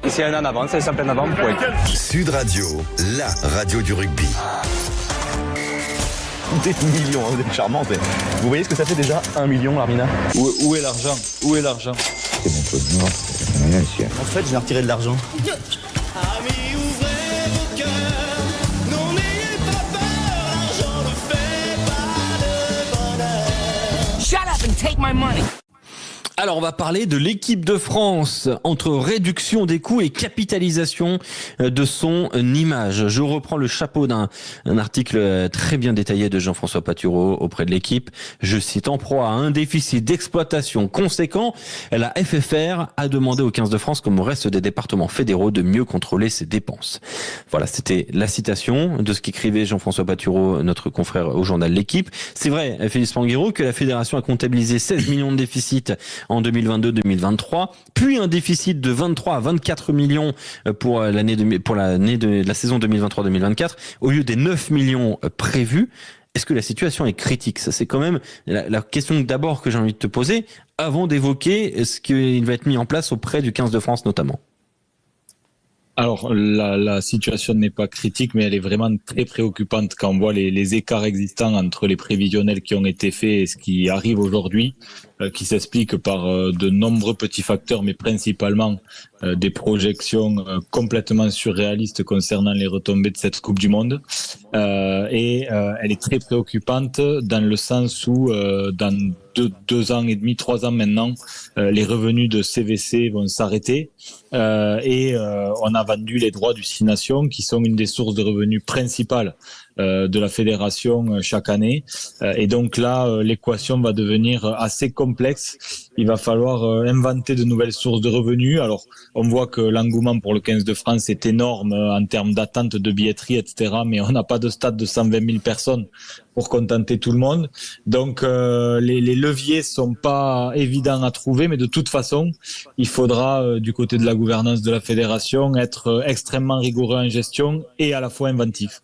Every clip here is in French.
S'il y en a en avant, c'est ça plein avant, point. Sud Radio, la radio du rugby. Des millions, vous êtes charmante. Vous voyez ce que ça fait déjà 1 million, Larmina? Où est l'argent? Où est l'argent? C'est mon truc, non, c'est rien ici. En fait, je vais retirer de l'argent. Amis, ouvrez vos cœurs, non n'ayez pas peur, l'argent ne fait pas le bonheur. Shut up and take my money. Alors, on va parler de l'équipe de France entre réduction des coûts et capitalisation de son image. Je reprends le chapeau d'un article très bien détaillé de Jean-François Patureau auprès de l'équipe. Je cite: en proie à un déficit d'exploitation conséquent, la FFR a demandé aux 15 de France, comme au reste des départements fédéraux, de mieux contrôler ses dépenses. Voilà, c'était la citation de ce qu'écrivait Jean-François Patureau, notre confrère au journal L'Équipe. C'est vrai, Félix Panguero, que la fédération a comptabilisé 16 millions de déficit en 2022-2023, puis un déficit de 23 à 24 millions pour la saison 2023-2024, au lieu des 9 millions prévus. Est-ce que la situation est critique? Ça, c'est quand même la question d'abord que j'ai envie de te poser, avant d'évoquer ce qui va être mis en place auprès du 15 de France notamment. Alors, la situation n'est pas critique, mais elle est vraiment très préoccupante quand on voit les écarts existants entre les prévisionnels qui ont été faits et ce qui arrive aujourd'hui, qui s'explique par de nombreux petits facteurs, mais principalement des projections complètement surréalistes concernant les retombées de cette Coupe du Monde. Et elle est très préoccupante dans le sens où dans 2 ans et demi, 3 ans maintenant, les revenus de CVC vont s'arrêter et on a vendu les droits du Six Nations qui sont une des sources de revenus principales de la fédération chaque année. Et donc là, l'équation va devenir assez complexe. Il va falloir inventer de nouvelles sources de revenus. Alors, on voit que l'engouement pour le 15 de France est énorme en termes d'attente de billetterie, etc. Mais on n'a pas de stade de 120 000 personnes pour contenter tout le monde. Donc, les leviers sont pas évidents à trouver, mais de toute façon, il faudra, du côté de la gouvernance de la fédération, être extrêmement rigoureux en gestion et à la fois inventif.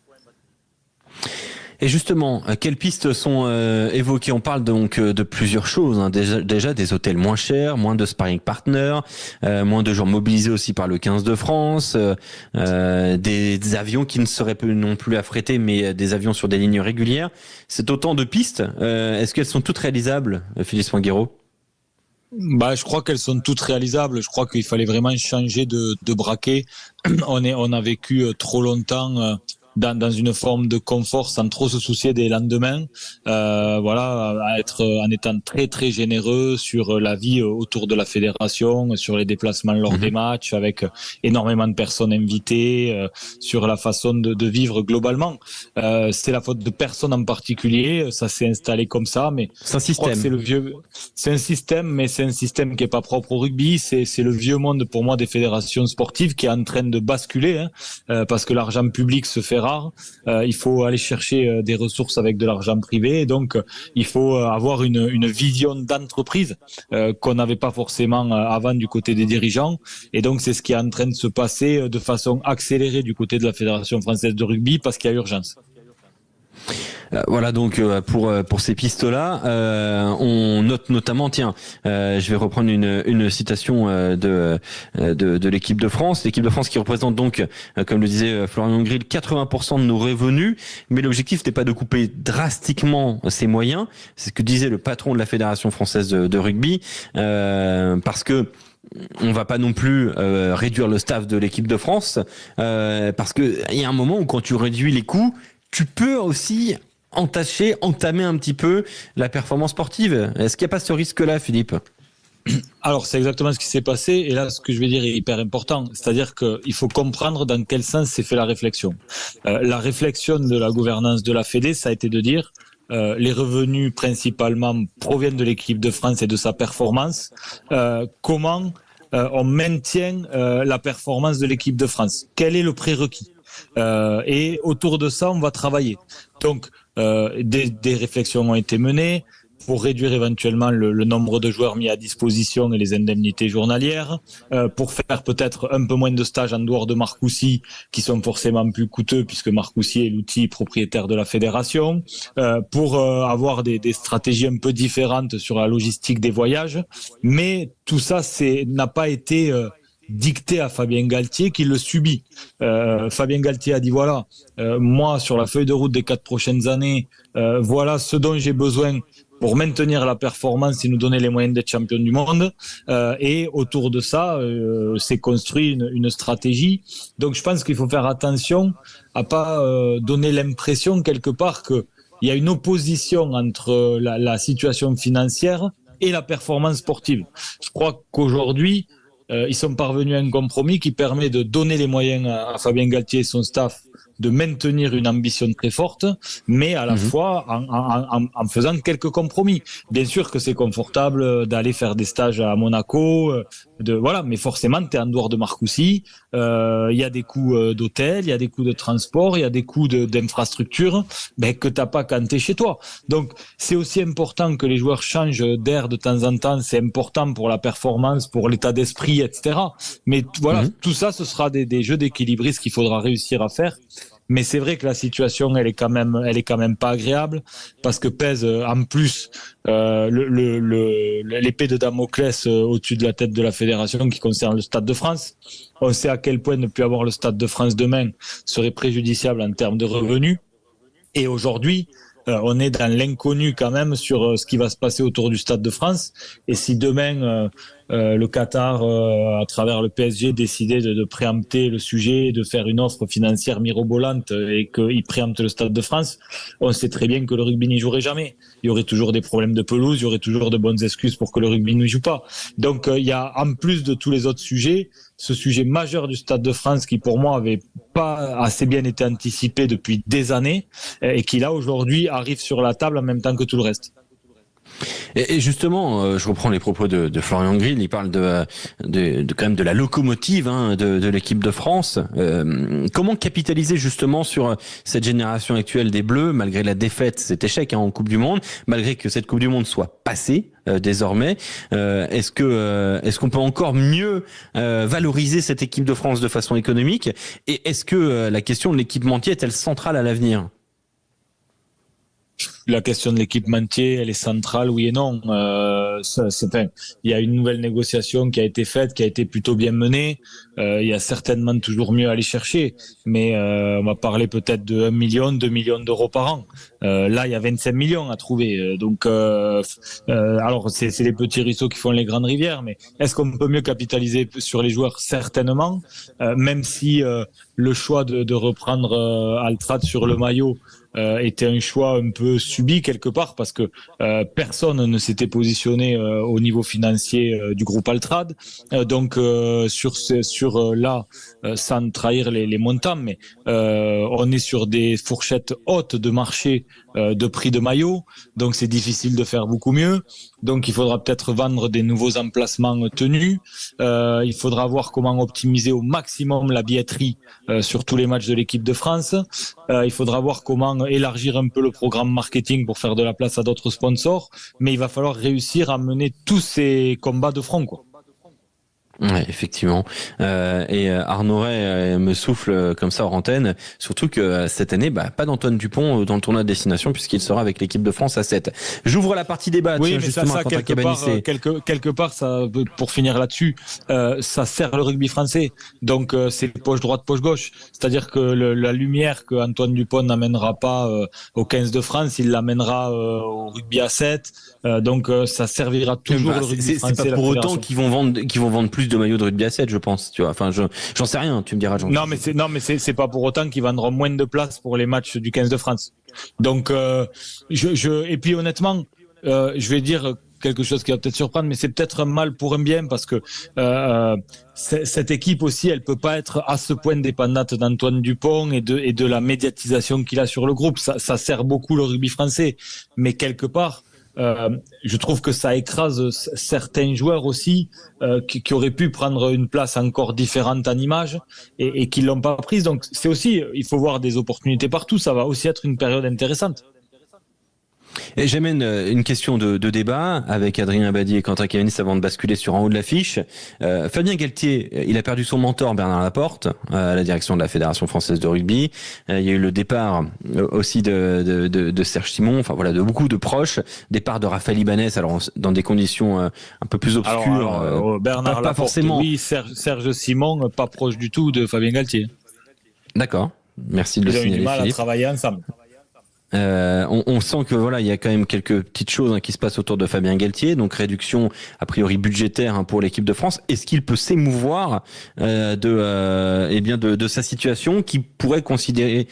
Et justement, quelles pistes sont évoquées? On parle donc de plusieurs choses, hein. Déjà des hôtels moins chers, moins de sparring partners, moins de gens mobilisés aussi par le 15 de France, des avions qui ne seraient non plus affrétés, mais des avions sur des lignes régulières. C'est autant de pistes. Est-ce qu'elles sont toutes réalisables, Félix Panguero? Je crois qu'elles sont toutes réalisables. Je crois qu'il fallait vraiment changer de braquet. On a vécu trop longtemps dans une forme de confort sans trop se soucier des lendemains, en étant très très généreux sur la vie autour de la fédération, sur les déplacements lors des matchs, avec énormément de personnes invitées, sur la façon de vivre globalement. C'est la faute de personne en particulier, ça s'est installé comme ça, mais c'est un système. C'est un système, mais c'est un système qui est pas propre au rugby. C'est le vieux monde pour moi des fédérations sportives qui est en train de basculer, parce que l'argent public se fait rare. Il faut aller chercher des ressources avec de l'argent privé, et donc il faut avoir une vision d'entreprise qu'on n'avait pas forcément avant du côté des dirigeants, et donc c'est ce qui est en train de se passer de façon accélérée du côté de la Fédération française de rugby, parce qu'il y a urgence. Voilà donc pour ces pistes-là, on note notamment, je vais reprendre une citation de l'équipe de France. L'équipe de France qui représente donc, comme le disait Florian Grill, 80% de nos revenus, mais l'objectif n'est pas de couper drastiquement ses moyens. C'est ce que disait le patron de la Fédération française de rugby, parce que on va pas non plus réduire le staff de l'équipe de France, parce que il y a un moment où quand tu réduis les coûts, tu peux aussi entamer un petit peu la performance sportive. Est-ce qu'il n'y a pas ce risque-là, Philippe? Alors, c'est exactement ce qui s'est passé. Et là, ce que je vais dire est hyper important. C'est-à-dire qu'il faut comprendre dans quel sens s'est fait la réflexion. La réflexion de la gouvernance de la Fédé, ça a été de dire les revenus principalement proviennent de l'équipe de France et de sa performance. Comment on maintient la performance de l'équipe de France? Quel est le prérequis? Et autour de ça, on va travailler. Donc, des réflexions ont été menées pour réduire éventuellement le nombre de joueurs mis à disposition et les indemnités journalières, pour faire peut-être un peu moins de stages en dehors de Marcoussis, qui sont forcément plus coûteux puisque Marcoussis est l'outil propriétaire de la fédération, pour avoir des stratégies un peu différentes sur la logistique des voyages. Mais tout ça n'a pas été dicté à Fabien Galtier qu'il le subit. Fabien Galtier a dit voilà, moi sur la feuille de route des 4 prochaines années, voilà ce dont j'ai besoin pour maintenir la performance et nous donner les moyens d'être champion du monde. Et autour de ça, s'est construit une stratégie. Donc je pense qu'il faut faire attention à pas donner l'impression quelque part que il y a une opposition entre la situation financière et la performance sportive. Je crois qu'aujourd'hui, ils sont parvenus à un compromis qui permet de donner les moyens à Fabien Galtier et son staff de maintenir une ambition très forte, mais à la fois en faisant quelques compromis. Bien sûr que c'est confortable d'aller faire des stages à Monaco, voilà, mais forcément, tu es en dehors de Marcoussis, il y a des coûts d'hôtel, il y a des coûts de transport, il y a des coûts d'infrastructure que tu n'as pas quand tu es chez toi. Donc, c'est aussi important que les joueurs changent d'air de temps en temps, c'est important pour la performance, pour l'état d'esprit, etc. Mais voilà, tout ça, ce sera des jeux d'équilibrisme qu'il faudra réussir à faire. Mais c'est vrai que la situation, elle est quand même pas agréable parce que pèse en plus l'épée de Damoclès au-dessus de la tête de la fédération qui concerne le Stade de France. On sait à quel point ne plus avoir le Stade de France demain serait préjudiciable en termes de revenus. Et aujourd'hui, on est dans l'inconnu quand même sur ce qui va se passer autour du Stade de France. Et si demain le Qatar, à travers le PSG, décidait de préempter le sujet, de faire une offre financière mirobolante et qu'il préempte le Stade de France, on sait très bien que le rugby n'y jouerait jamais. Il y aurait toujours des problèmes de pelouse, il y aurait toujours de bonnes excuses pour que le rugby n'y joue pas. Donc il y a, en plus de tous les autres sujets, ce sujet majeur du Stade de France qui pour moi avait pas assez bien été anticipé depuis des années et qui là aujourd'hui arrive sur la table en même temps que tout le reste. Et justement, je reprends les propos de Florian Grill. Il parle de quand même de la locomotive de l'équipe de France. Comment capitaliser justement sur cette génération actuelle des Bleus, malgré la défaite, cet échec en Coupe du Monde, malgré que cette Coupe du Monde soit passée désormais. Est-ce qu'on peut encore mieux valoriser cette équipe de France de façon économique? Et est-ce que la question de l'équipementier est-elle centrale à l'avenir? La question de l'équipementier, elle est centrale, oui et non. Il y a une nouvelle négociation qui a été faite, qui a été plutôt bien menée. Il y a certainement toujours mieux à aller chercher. Mais on va parler peut-être de 1 million, 2 millions d'euros par an. Là, il y a 25 millions à trouver. Donc, alors, c'est les petits ruisseaux qui font les grandes rivières. Mais est-ce qu'on peut mieux capitaliser sur les joueurs? Certainement. Même si le choix de reprendre Altrad sur le maillot était un choix un peu subi quelque part parce que personne ne s'était positionné au niveau financier du groupe Altrad. Donc sans trahir les montants, mais on est sur des fourchettes hautes de marché de prix de maillot, donc c'est difficile de faire beaucoup mieux. Donc il faudra peut-être vendre des nouveaux emplacements tenus. Il faudra voir comment optimiser au maximum la billetterie sur tous les matchs de l'équipe de France. Il faudra voir comment élargir un peu le programme marketing pour faire de la place à d'autres sponsors. Mais il va falloir réussir à mener tous ces combats de front, quoi. Ouais, effectivement. Et Arnaud Ray me souffle comme ça hors antenne, surtout que cette année, pas d'Antoine Dupont dans le tournoi de destination puisqu'il sera avec l'équipe de France à 7. J'ouvre la partie débat. Oui, tiens, mais justement, ça quelque part, ça, pour finir là-dessus, ça sert le rugby français. Donc c'est poche droite, poche gauche. C'est-à-dire que la lumière que Antoine Dupont n'amènera pas au 15 de France, il l'amènera au rugby à 7. Donc ça servira toujours le rugby français. C'est pas pour autant qu'ils vont vendre plus de maillots de rugby à 7, je pense, tu vois. Enfin, j'en sais rien, tu me diras, Jean. Non, mais c'est pas pour autant qu'ils vendront moins de places pour les matchs du 15 de France. Donc, et puis honnêtement, je vais dire quelque chose qui va peut-être surprendre, mais c'est peut-être un mal pour un bien parce que cette équipe aussi, elle peut pas être à ce point dépendante d'Antoine Dupont et de la médiatisation qu'il a sur le groupe. Ça sert beaucoup le rugby français, mais quelque part, je trouve que ça écrase certains joueurs aussi qui auraient pu prendre une place encore différente en image et qui l'ont pas prise. Donc c'est aussi, il faut voir des opportunités partout. Ça va aussi être une période intéressante. Et j'amène une question de débat avec Adrien Abadi et Quentin Cavanis avant de basculer sur en haut de l'affiche. Fabien Galtier, il a perdu son mentor Bernard Laporte à la direction de la Fédération française de rugby. Il y a eu le départ aussi de Serge Simon, enfin voilà, de beaucoup de proches. Départ de Raphaël Ibanez, alors dans des conditions un peu plus obscures. Alors, Bernard pas Laporte, forcément. oui, Serge Simon, pas proche du tout de Fabien Galtier. D'accord, merci de le Ils ont eu signaler, du mal Philippe. à travailler ensemble. On sent que voilà, il y a quand même quelques petites choses qui se passent autour de Fabien Galtier, donc réduction a priori budgétaire pour l'équipe de France. Est-ce qu'il peut s'émouvoir de sa situation, qui pourrait considérer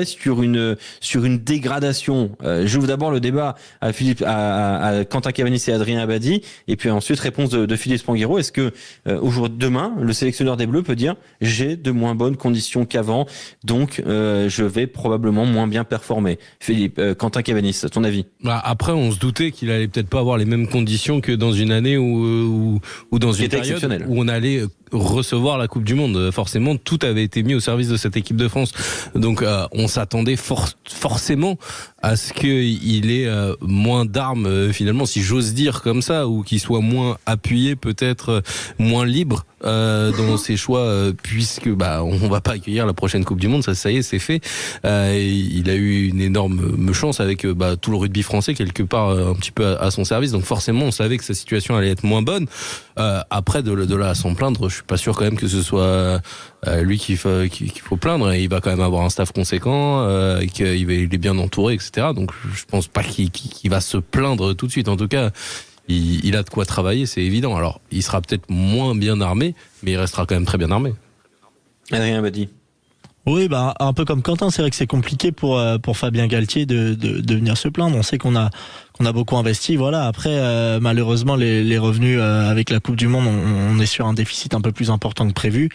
sur une dégradation? J'ouvre d'abord le débat à Philippe, à Quentin Cavanis et Adrien Abadi, et puis ensuite réponse de Philippe Spanghero. Est-ce que demain, le sélectionneur des Bleus peut dire j'ai de moins bonnes conditions qu'avant, donc je vais probablement moins bien performer? Philippe, Quentin Cavanis, ton avis? Après, on se doutait qu'il allait peut-être pas avoir les mêmes conditions que dans une année ou dans une période où on allait recevoir la Coupe du Monde. Forcément, tout avait été mis au service de cette équipe de France. Donc, on s'attendait forcément à ce qu'il ait moins d'armes, finalement, si j'ose dire comme ça, ou qu'il soit moins appuyé, peut-être moins libre dans ses choix, puisque on va pas accueillir la prochaine Coupe du Monde. Ça y est, c'est fait. Il a eu une énorme chance avec tout le rugby français quelque part un petit peu à son service. Donc forcément, on savait que sa situation allait être moins bonne. Après, de là à s'en plaindre, je suis pas sûr quand même que ce soit lui qu'il faut plaindre. Il va quand même avoir un staff conséquent, il est bien entouré, etc. Donc je pense pas qu'il va se plaindre tout de suite. En tout cas, il a de quoi travailler, c'est évident. Alors, il sera peut-être moins bien armé, mais il restera quand même très bien armé. Adrien Abadi. Oui, un peu comme Quentin, c'est vrai que c'est compliqué pour Fabien Galtier de venir se plaindre. On sait qu'on a beaucoup investi, voilà. Après, malheureusement, les revenus avec la Coupe du Monde, on est sur un déficit un peu plus important que prévu.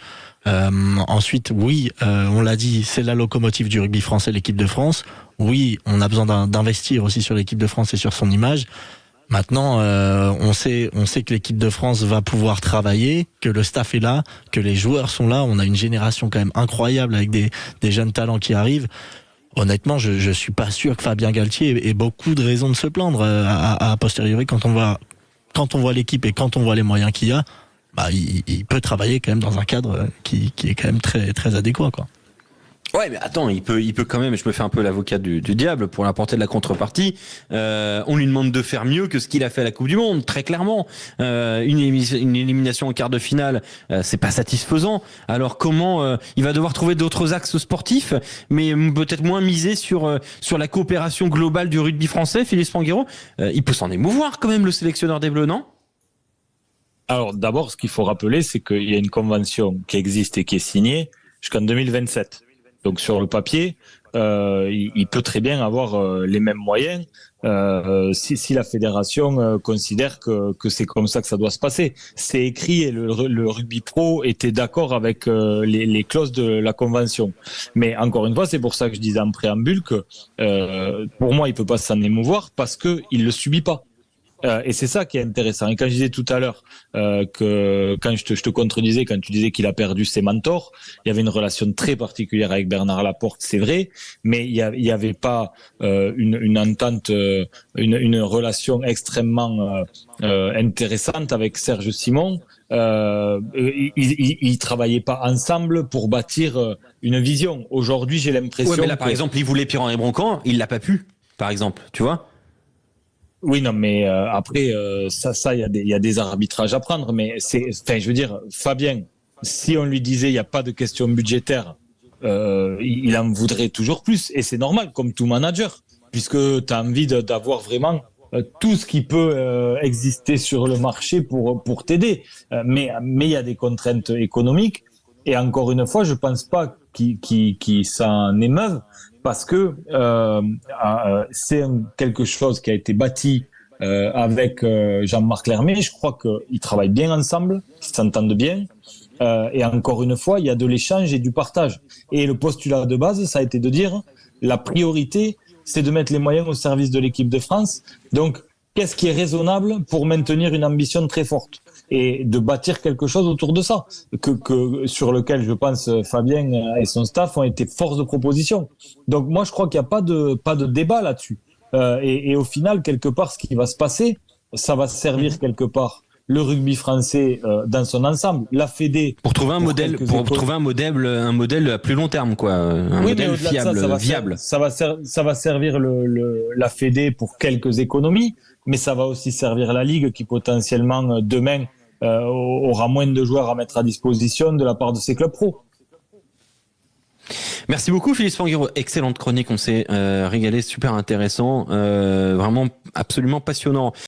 Ensuite, oui, on l'a dit, c'est la locomotive du rugby français, l'équipe de France. Oui, on a besoin d'investir aussi sur l'équipe de France et sur son image. Maintenant, on sait que l'équipe de France va pouvoir travailler, que le staff est là, que les joueurs sont là. On a une génération quand même incroyable avec des jeunes talents qui arrivent. Honnêtement, je suis pas sûr que Fabien Galtier ait beaucoup de raisons de se plaindre à posteriori quand on voit l'équipe et quand on voit les moyens qu'il y a. Il peut travailler quand même dans un cadre qui est quand même très très adéquat, quoi. Ouais, mais attends, il peut quand même, je me fais un peu l'avocat du diable pour l'apporter de la contrepartie. On lui demande de faire mieux que ce qu'il a fait à la Coupe du Monde, très clairement. Une élimination en quart de finale, c'est pas satisfaisant. Alors comment il va devoir trouver d'autres axes sportifs, mais peut-être moins miser sur la coopération globale du rugby français, Philippe Spanghero. Il peut s'en émouvoir quand même, le sélectionneur des Bleus, non? Alors d'abord, ce qu'il faut rappeler, c'est qu'il y a une convention qui existe et qui est signée jusqu'en 2027. Donc sur le papier, il peut très bien avoir les mêmes moyens si la fédération considère que c'est comme ça que ça doit se passer. C'est écrit et le rugby pro était d'accord avec les clauses de la convention. Mais encore une fois, c'est pour ça que je disais en préambule que pour moi, il peut pas s'en émouvoir parce que il le subit pas. Et c'est ça qui est intéressant. Et quand je disais tout à l'heure que quand je te contredisais, quand tu disais qu'il a perdu ses mentors, il y avait une relation très particulière avec Bernard Laporte, c'est vrai, mais il y avait pas une entente, une relation extrêmement intéressante avec Serge Simon. Ils travaillaient pas ensemble pour bâtir une vision. Aujourd'hui, j'ai l'impression. Ouais, mais là, par exemple, il voulait Pierre-Henri Broncan, il l'a pas pu, par exemple, tu vois. Oui, non, mais après, ça, il y a des arbitrages à prendre, mais je veux dire, Fabien, si on lui disait il n'y a pas de question budgétaire, il en voudrait toujours plus, et c'est normal, comme tout manager, puisque tu as envie d'avoir vraiment tout ce qui peut exister sur le marché pour t'aider. Mais il y a des contraintes économiques, et encore une fois, je pense pas qu'ils s'en émeuvent, parce que c'est quelque chose qui a été bâti avec Jean-Marc Lermé. Je crois qu'ils travaillent bien ensemble, qu'ils s'entendent bien. Et encore une fois, il y a de l'échange et du partage. Et le postulat de base, ça a été de dire la priorité, c'est de mettre les moyens au service de l'équipe de France. Donc, qu'est-ce qui est raisonnable pour maintenir une ambition très forte et de bâtir quelque chose autour de ça, sur lequel je pense Fabien et son staff ont été force de proposition. Donc moi je crois qu'il n'y a pas de débat là-dessus. Et au final, quelque part, ce qui va se passer, ça va servir quelque part le rugby français dans son ensemble, la Fédé pour trouver un modèle, trouver un modèle à plus long terme, quoi, modèle fiable, viable. Ça va servir la Fédé pour quelques économies, mais ça va aussi servir la Ligue qui potentiellement demain aura moins de joueurs à mettre à disposition de la part de ses clubs pro. Merci beaucoup Philippe Spanghero, excellente chronique, on s'est régalé, super intéressant, vraiment absolument passionnant.